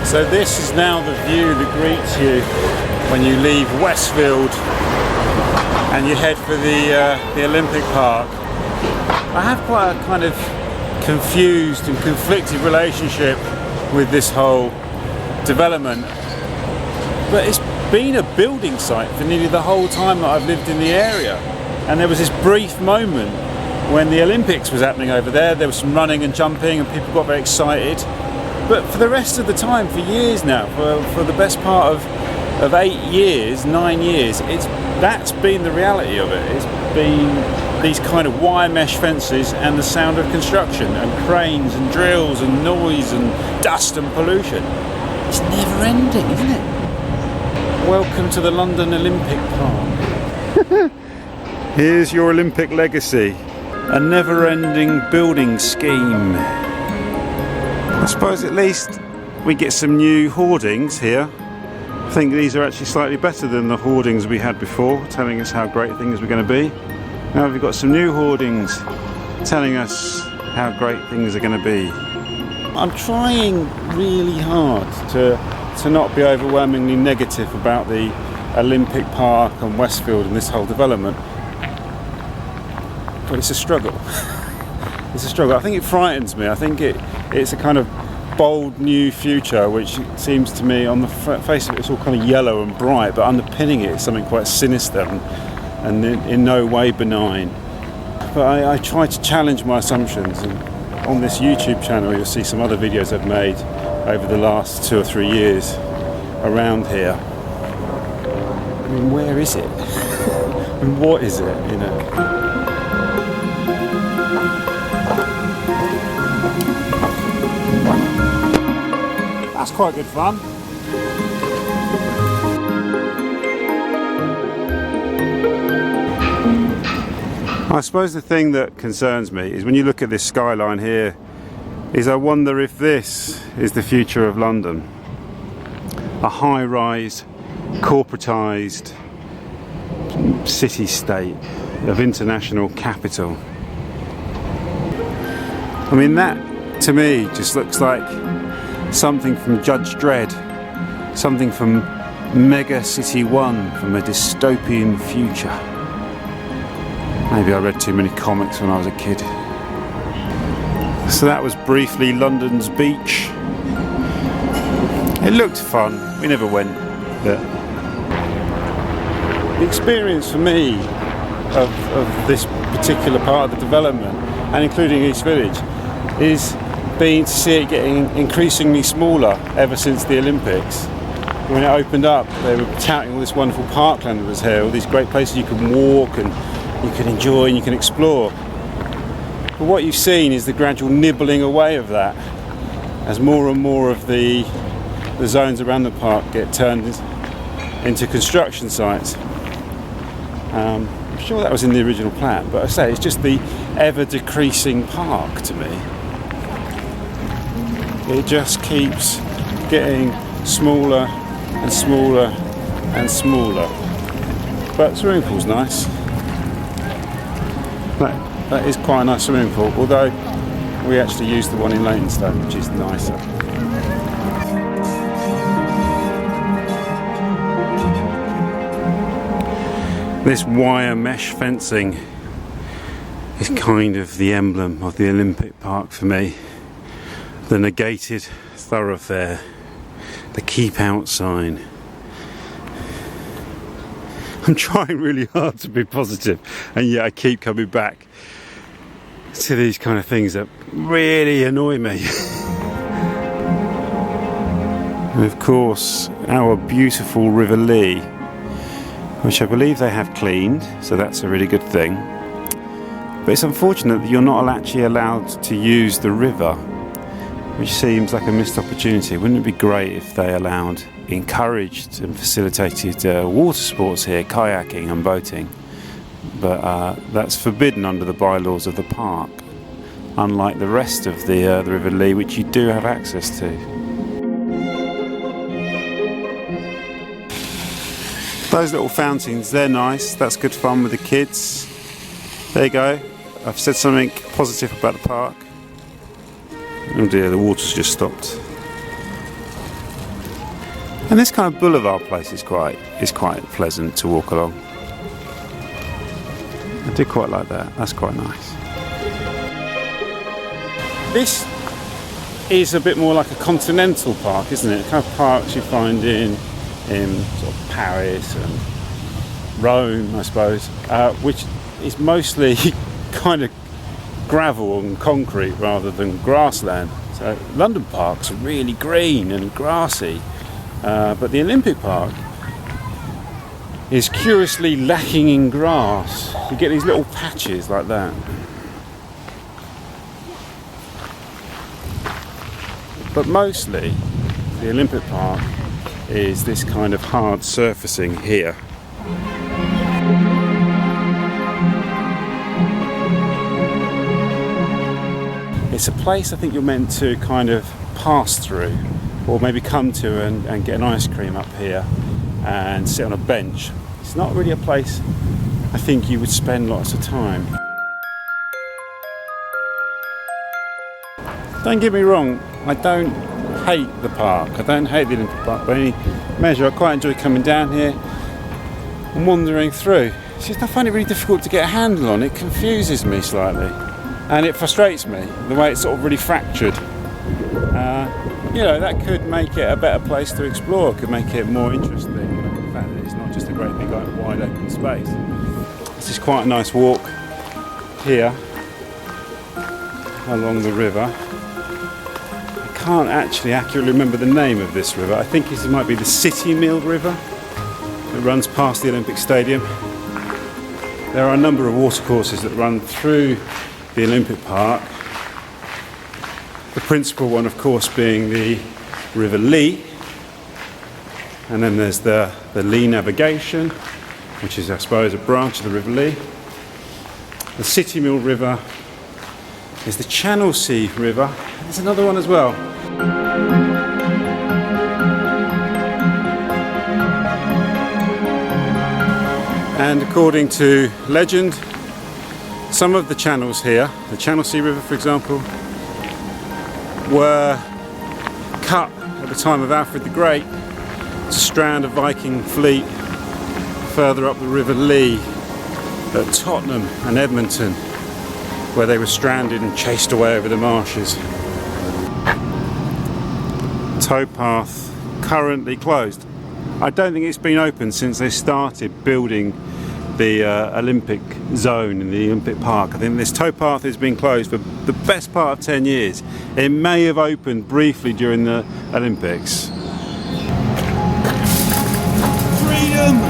So this is now the view that greets you when you leave Westfield and you head for the Olympic Park. I have quite a kind of confused and conflicted relationship with this whole development, but it's been a building site for nearly the whole time that I've lived in the area. And there was this brief moment when the Olympics was happening over there. There was some running and jumping and people got very excited. But for the rest of the time, for years now, for the best part of 8 years, 9 years, that's been the reality of it. It's been these kind of wire mesh fences and the sound of construction and cranes and drills and noise and dust and pollution. It's never ending, isn't it? Welcome to the London Olympic Park. Here's your Olympic legacy. A never-ending building scheme. I suppose at least we get some new hoardings here. I think these are actually slightly better than the hoardings we had before, telling us how great things were going to be. Now we've got some new hoardings telling us how great things are going to be. I'm trying really hard to not be overwhelmingly negative about the Olympic Park and Westfield and this whole development. But it's a struggle. It's a struggle. I think it frightens me. I think it's a kind of bold new future, which seems to me on the face of it, it's all kind of yellow and bright, but underpinning it is something quite sinister and in no way benign. But I try to challenge my assumptions, and on this YouTube channel you'll see some other videos I've made over the last 2 or 3 years around here. I mean, where is it? And what is it, you know? That's quite good fun. I suppose the thing that concerns me is when you look at this skyline here, is I wonder if this is the future of London. A high-rise, corporatised city-state of international capital. I mean, that to me just looks like something from Judge Dredd, something from Mega City 1, from a dystopian future. Maybe I read too many comics when I was a kid. So that was briefly London's beach. It looked fun, we never went, but the experience for me of this particular part of the development, and including East Village, is being to see it getting increasingly smaller ever since the Olympics. When it opened up, they were touting all this wonderful parkland that was here, all these great places you can walk and you can enjoy and you can explore. But what you've seen is the gradual nibbling away of that as more and more of the zones around the park get turned into construction sites. I'm sure that was in the original plan, but I say it's just the ever decreasing park to me. It just keeps getting smaller and smaller and smaller. But the swimming pool's nice. That is quite a nice swimming pool, although we actually used the one in Leytonstone, which is nicer. This wire mesh fencing is kind of the emblem of the Olympic Park for me. The negated thoroughfare, the keep out sign. I'm trying really hard to be positive, and yet I keep coming back to these kind of things that really annoy me. And of course, our beautiful River Lee, which I believe they have cleaned, so that's a really good thing. But it's unfortunate that you're not actually allowed to use the river, which seems like a missed opportunity. Wouldn't it be great if they encouraged and facilitated water sports here, kayaking and boating? But that's forbidden under the bylaws of the park, unlike the rest of the River Lee, which you do have access to. Those little fountains, they're nice. That's good fun with the kids. There you go. I've said something positive about the park. Oh dear, the water's just stopped. And this kind of boulevard place is quite pleasant to walk along. I do quite like that. That's quite nice. This is a bit more like a continental park, isn't it? The kind of parks you find in sort of Paris and Rome, I suppose, which is mostly kind of gravel and concrete rather than grassland. So London parks are really green and grassy, but the Olympic Park is curiously lacking in grass. You get these little patches like that. But mostly the Olympic Park is this kind of hard surfacing here. It's a place I think you're meant to kind of pass through, or maybe come to and get an ice cream up here and sit on a bench. It's not really a place I think you would spend lots of time. Don't get me wrong, I don't hate the park. I don't hate the Olympic Park by any measure. I quite enjoy coming down here and wandering through. It's just I find it really difficult to get a handle on. It confuses me slightly. And it frustrates me, the way it's sort of really fractured. You know, that could make it a better place to explore, could make it more interesting. The fact that it's not just a great big wide open space. This is quite a nice walk here along the river. I can't actually accurately remember the name of this river. I think it might be the City Mill River. It runs past the Olympic Stadium. There are a number of watercourses that run through the Olympic Park. The principal one, of course, being the River Lee. And then there's the Lee Navigation, which is, I suppose, a branch of the River Lee. The City Mill River is the Channel Sea River. There's another one as well. And according to legend, some of the channels here, the Channel Sea River for example, were cut at the time of Alfred the Great to strand a Viking fleet further up the River Lee at Tottenham and Edmonton, where they were stranded and chased away over the marshes. Towpath currently closed. I don't think it's been open since they started building the Olympic zone in the Olympic Park. I think this towpath has been closed for the best part of 10 years. It may have opened briefly during the Olympics. Freedom!